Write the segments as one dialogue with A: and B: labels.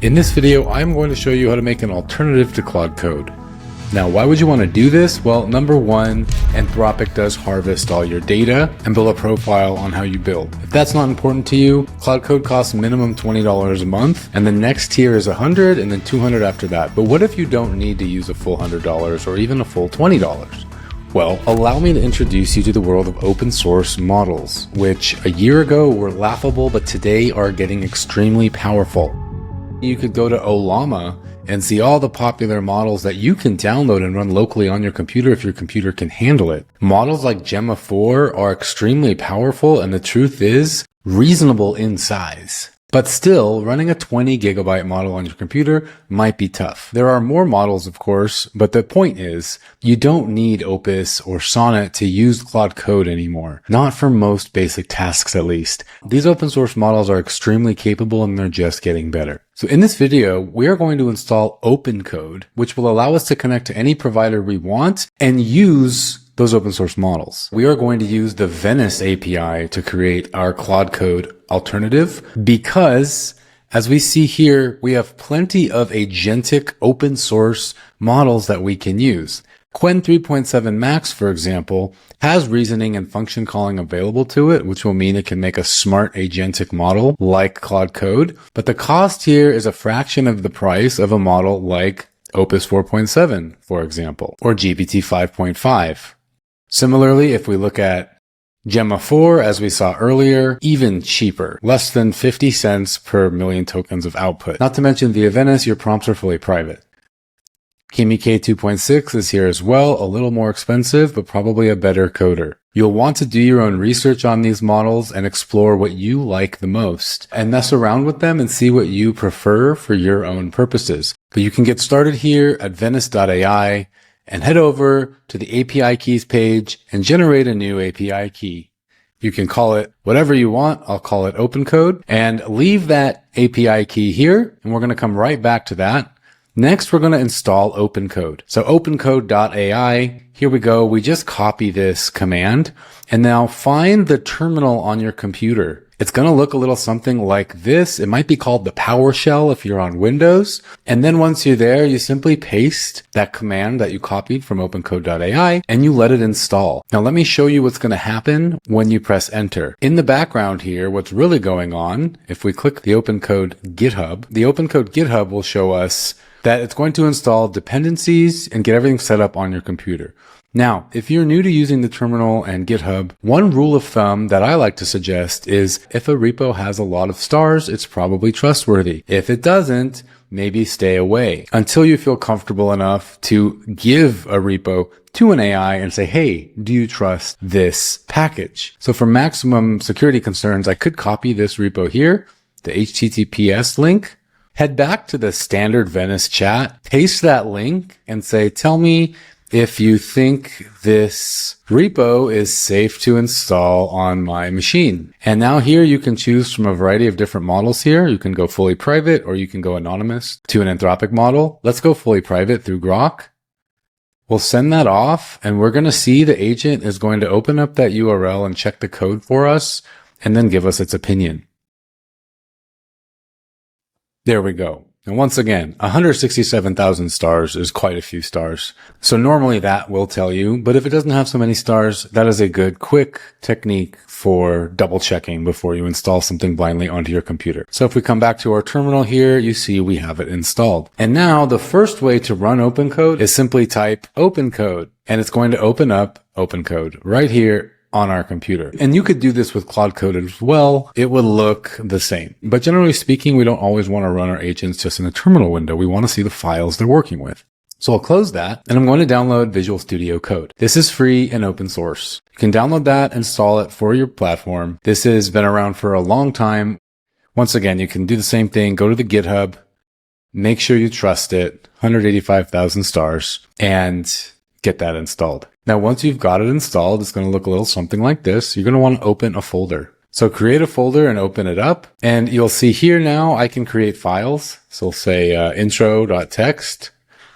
A: In this video, I'm going to show you how to make an alternative to Claude Code. Now, why would you want to do this? Well, number one, Anthropic does harvest all your data and build a profile on how you build. If that's not important to you, Claude Code costs minimum $20 a month, and the next tier is $100 and then $200 after that. But what if you don't need to use a full $100 or even a full $20? Well, allow me to introduce you to the world of open source models, which a year ago were laughable, but today are getting extremely powerful. You could go to Ollama and see all the popular models that you can download and run locally on your computer if your computer can handle it. Models like Gemma 4 are extremely powerful, and the truth is reasonable in size. But still, running a 20 gigabyte model on your computer might be tough. There are more models, of course, but the point is, you don't need Opus or Sonnet to use Claude Code anymore. Not for most basic tasks, at least. These open source models are extremely capable and they're just getting better. So in this video, we are going to install OpenCode, which will allow us to connect to any provider we want and use those open source models. We are going to use the Venice API to create our Claude Code alternative because, as we see here, we have plenty of agentic open source models that we can use. Qwen 3.7 Max, for example, has reasoning and function calling available to it, which will mean it can make a smart agentic model like Claude Code. But the cost here is a fraction of the price of a model like Opus 4.7, for example, or GPT 5.5. Similarly, if we look at Gemma 4, as we saw earlier, even cheaper, less than 50 cents per million tokens of output. Not to mention via Venice, your prompts are fully private. Kimi K 2.6 is here as well, a little more expensive, but probably a better coder. You'll want to do your own research on these models and explore what you like the most, and mess around with them and see what you prefer for your own purposes. But you can get started here at venice.ai and head over to the API keys page and generate a new API key. You can call it whatever you want. I'll call it OpenCode, and leave that API key here, and we're going to come right back to that. Next, we're going to install OpenCode. So opencode.ai, here we go. We just copy this command, and now find the terminal on your computer. It's going to look a little something like this. It might be called the PowerShell if you're on Windows. And then once you're there, you simply paste that command that you copied from opencode.ai and you let it install. Now let me show you what's going to happen when you press enter. In the background here, what's really going on, if we click the OpenCode GitHub, the OpenCode GitHub will show us that it's going to install dependencies and get everything set up on your computer. Now, if you're new to using the terminal and GitHub, one rule of thumb that I like to suggest is if a repo has a lot of stars, it's probably trustworthy. If it doesn't, maybe stay away until you feel comfortable enough to give a repo to an AI and say, hey, do you trust this package? So for maximum security concerns, I could copy this repo here, the HTTPS link, head back to the standard Venice chat, paste that link and say, tell me if you think this repo is safe to install on my machine. And now here you can choose from a variety of different models here. You can go fully private or you can go anonymous to an Anthropic model. Let's go fully private through Grok. We'll send that off and we're going to see the agent is going to open up that URL and check the code for us and then give us its opinion. There we go. And once again, 167,000 stars is quite a few stars. So normally that will tell you, but if it doesn't have so many stars, that is a good quick technique for double checking before you install something blindly onto your computer. So if we come back to our terminal here, you see we have it installed. And now the first way to run OpenCode is simply type OpenCode, and it's going to open up OpenCode right here on our computer. And you could do this with Claude Code as well. It would look the same. But generally speaking, we don't always want to run our agents just in a terminal window. We want to see the files they're working with. So I'll close that and I'm going to download Visual Studio Code. This is free and open source. You can download that, install it for your platform. This has been around for a long time. Once again, you can do the same thing. Go to the GitHub, make sure you trust it, 185,000 stars, and get that installed. Now, once you've got it installed, it's going to look a little something like this. You're going to want to open a folder. So create a folder and open it up. And you'll see here now I can create files. So we'll say intro.txt.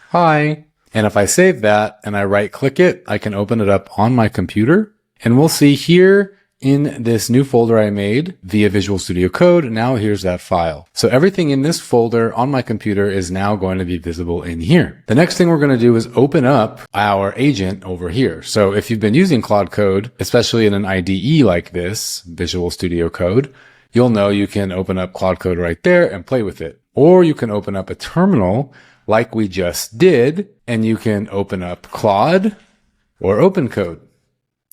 A: Hi. And if I save that and I right click it, I can open it up on my computer. And we'll see here in this new folder I made via Visual Studio Code. Now here's that file. So everything in this folder on my computer is now going to be visible in here. The next thing we're going to do is open up our agent over here. So if you've been using Claude Code, especially in an IDE like this, Visual Studio Code, you'll know you can open up Claude Code right there and play with it. Or you can open up a terminal like we just did, and you can open up Claude or OpenCode.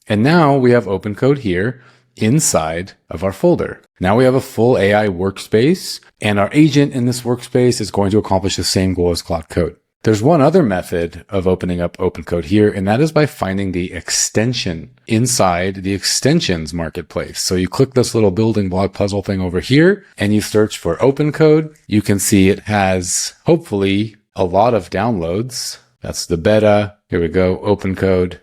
A: And now we have OpenCode here inside of our folder. Now we have a full AI workspace, and our agent in this workspace is going to accomplish the same goal as Claude Code. There's one other method of opening up OpenCode here, and that is by finding the extension inside the extensions marketplace. So you click this little building block puzzle thing over here, and you search for OpenCode. You can see it has, hopefully, a lot of downloads. That's the beta. Here we go, OpenCode.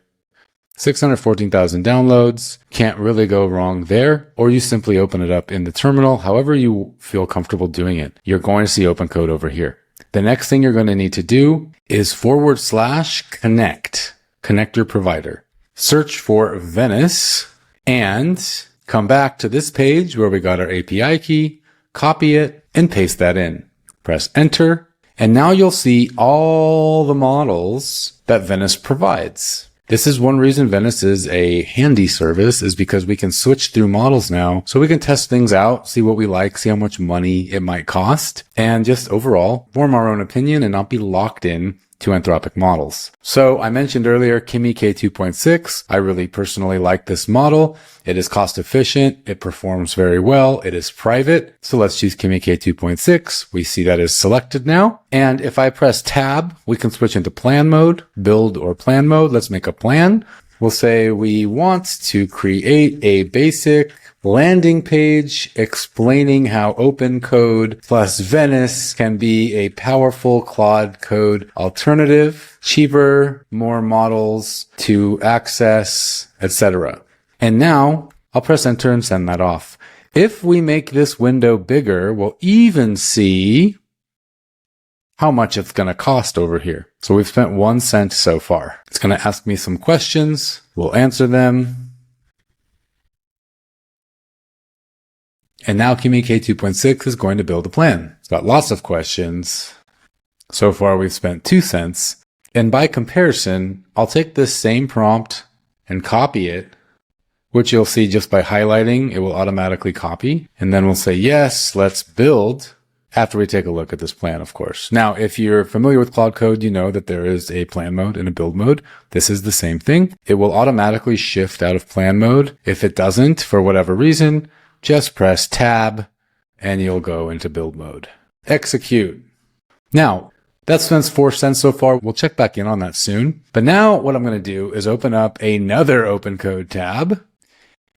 A: 614,000 downloads. Can't really go wrong there. Or you simply open it up in the terminal. However you feel comfortable doing it. You're going to see OpenCode over here. The next thing you're going to need to do is /connect. Connect your provider. Search for Venice and come back to this page where we got our API key, copy it, and paste that in. Press enter. And now you'll see all the models that Venice provides. This is one reason Venice is a handy service, is because we can switch through models now. So we can test things out, see what we like, see how much money it might cost, and just overall form our own opinion and not be locked in to Anthropic models. So I mentioned earlier Kimi K2.6. I really personally like this model. It is cost efficient. It performs very well. It is private. So let's choose Kimi K2.6. We see that is selected now. And if I press tab, we can switch into plan mode, build or plan mode. Let's make a plan. We'll say we want to create a basic landing page explaining how OpenCode plus Venice can be a powerful Claude Code alternative, cheaper, more models to access, etc. And now I'll press enter and send that off. If we make this window bigger, we'll even see how much it's going to cost over here. So we've spent 1 cent so far. It's going to ask me some questions. We'll answer them. And now Kimi K2.6 is going to build a plan. It's got lots of questions. So far we've spent 2 cents. And by comparison, I'll take this same prompt and copy it, which you'll see just by highlighting, it will automatically copy. And then we'll say, yes, let's build, after we take a look at this plan, of course. Now, if you're familiar with Claude Code, you know that there is a plan mode and a build mode. This is the same thing. It will automatically shift out of plan mode. If it doesn't, for whatever reason, just press tab and you'll go into build mode. Execute. Now, that's spent 4 cents so far. We'll check back in on that soon. But now what I'm going to do is open up another OpenCode tab.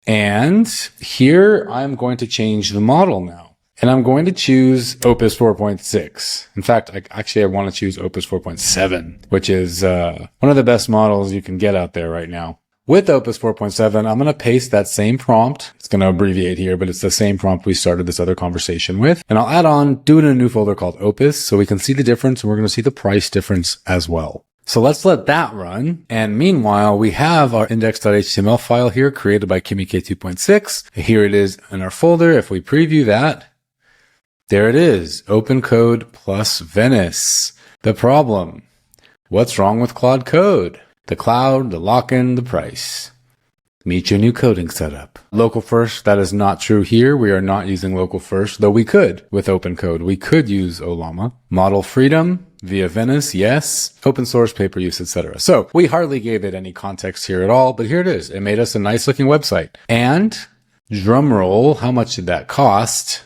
A: And here I'm going to change the model now. And I'm going to choose Opus 4.6. In fact, I want to choose Opus 4.7, which is one of the best models you can get out there right now. With Opus 4.7, I'm going to paste that same prompt. It's going to abbreviate here, but it's the same prompt we started this other conversation with. And I'll do it in a new folder called Opus so we can see the difference, and we're going to see the price difference as well. So let's let that run. And meanwhile, we have our index.html file here created by Kimi K2.6. Here it is in our folder. If we preview that, there it is. OpenCode plus Venice. The problem. What's wrong with Claude Code? The cloud, the lock-in, the price. Meet your new coding setup. Local first, that is not true here. We are not using local first, though we could with OpenCode. We could use Ollama. Model freedom via Venice, yes. Open source, pay per use, etc. So we hardly gave it any context here at all, but here it is. It made us a nice looking website. And drum roll, how much did that cost?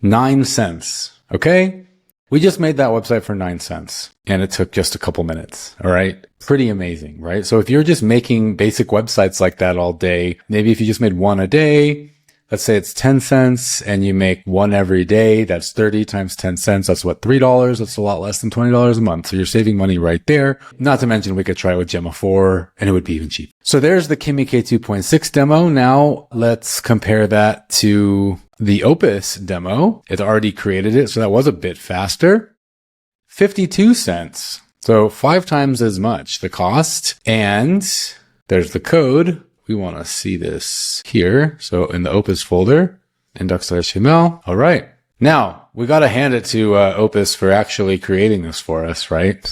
A: 9 cents. Okay? We just made that website for 9 cents and it took just a couple minutes. All right. Pretty amazing, right? So if you're just making basic websites like that all day, maybe if you just made one a day, let's say it's 10 cents and you make one every day, that's 30 times 10 cents. That's what, $3? That's a lot less than $20 a month. So you're saving money right there. Not to mention we could try it with Gemma 4 and it would be even cheap. So there's the Kimi K2.6 demo. Now let's compare that to the Opus demo. It already created it, so that was a bit faster. 52 cents. So 5 times as much the cost. And there's the code. we want to see this here. So in the Opus folder, index.html. All right. Now, we got to hand it to Opus for actually creating this for us, right?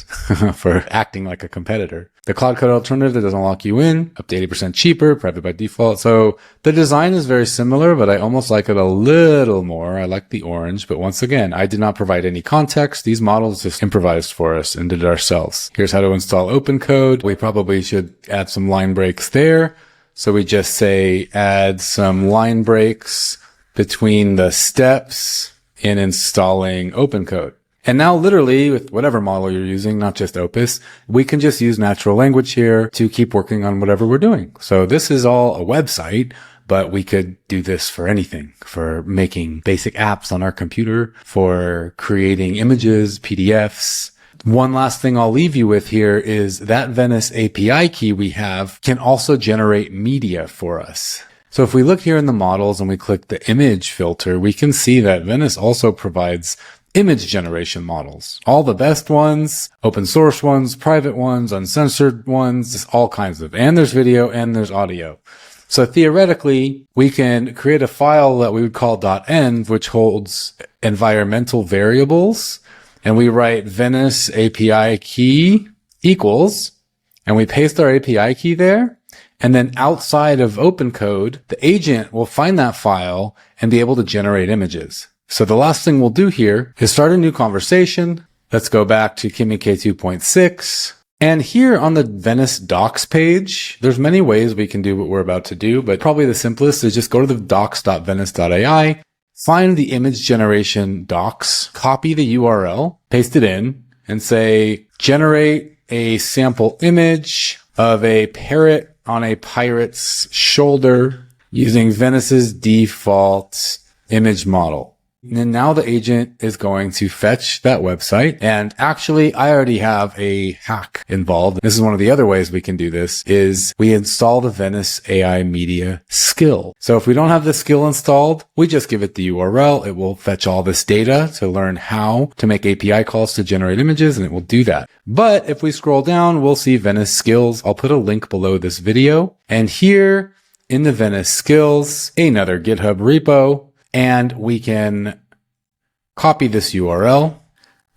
A: For acting like a competitor. The Claude Code alternative that doesn't lock you in, up to 80% cheaper, private by default. So the design is very similar, but I almost like it a little more. I like the orange, but once again, I did not provide any context. These models just improvised for us and did it ourselves. Here's how to install OpenCode. We probably should add some line breaks there. So we just say add some line breaks between the steps in installing OpenCode. And now literally with whatever model you're using, not just Opus, we can just use natural language here to keep working on whatever we're doing. So this is all a website, but we could do this for anything, for making basic apps on our computer, for creating images, PDFs. One last thing I'll leave you with here is that Venice API key we have can also generate media for us. So if we look here in the models and we click the image filter, we can see that Venice also provides image generation models. All the best ones, open source ones, private ones, uncensored ones, just all kinds of. And there's video and there's audio. So theoretically, we can create a file that we would call .env, which holds environmental variables. And we write Venice API key equals, and we paste our API key there. And then outside of OpenCode, the agent will find that file and be able to generate images. So the last thing we'll do here is start a new conversation. Let's go back to Kimi K2.6. And here on the Venice docs page, there's many ways we can do what we're about to do, but probably the simplest is just go to the docs.venice.ai, find the image generation docs, copy the URL, paste it in, and say, generate a sample image of a parrot on a pirate's shoulder using Venice's default image model. And now the agent is going to fetch that website. And actually, I already have a hack involved. This is one of the other ways we can do this is we install the Venice AI media skill. So if we don't have the skill installed, we just give it the URL. It will fetch all this data to learn how to make API calls to generate images, and it will do that. But if we scroll down, we'll see Venice skills. I'll put a link below this video. And here in the Venice skills, another GitHub repo. And we can copy this URL.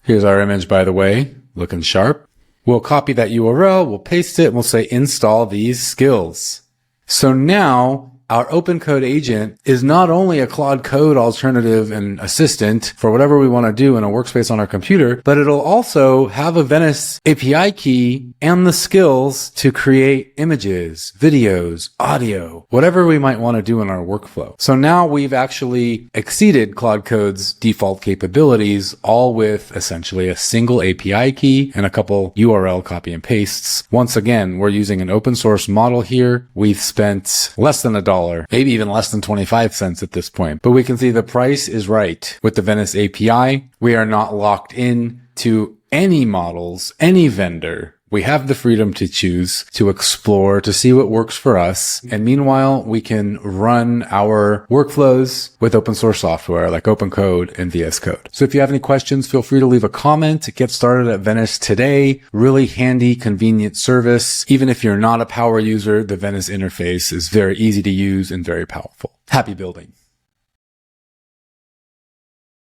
A: Here's our image, by the way, looking sharp. We'll copy that URL, we'll paste it, and we'll say install these skills. So now our OpenCode agent is not only a Claude Code alternative and assistant for whatever we want to do in a workspace on our computer, but it'll also have a Venice API key and the skills to create images, videos, audio, whatever we might want to do in our workflow. So now we've actually exceeded Claude Code's default capabilities, all with essentially a single API key and a couple URL copy and pastes. Once again, we're using an open source model here. We've spent less than $1, maybe even less than 25 cents at this point. But we can see the price is right. With the Venice API, we are not locked in to any models, any vendor. We have the freedom to choose, to explore, to see what works for us. And meanwhile, we can run our workflows with open source software like OpenCode and VS Code. So if you have any questions, feel free to leave a comment. Get started at Venice today. Really handy, convenient service. Even if you're not a power user, the Venice interface is very easy to use and very powerful. Happy building.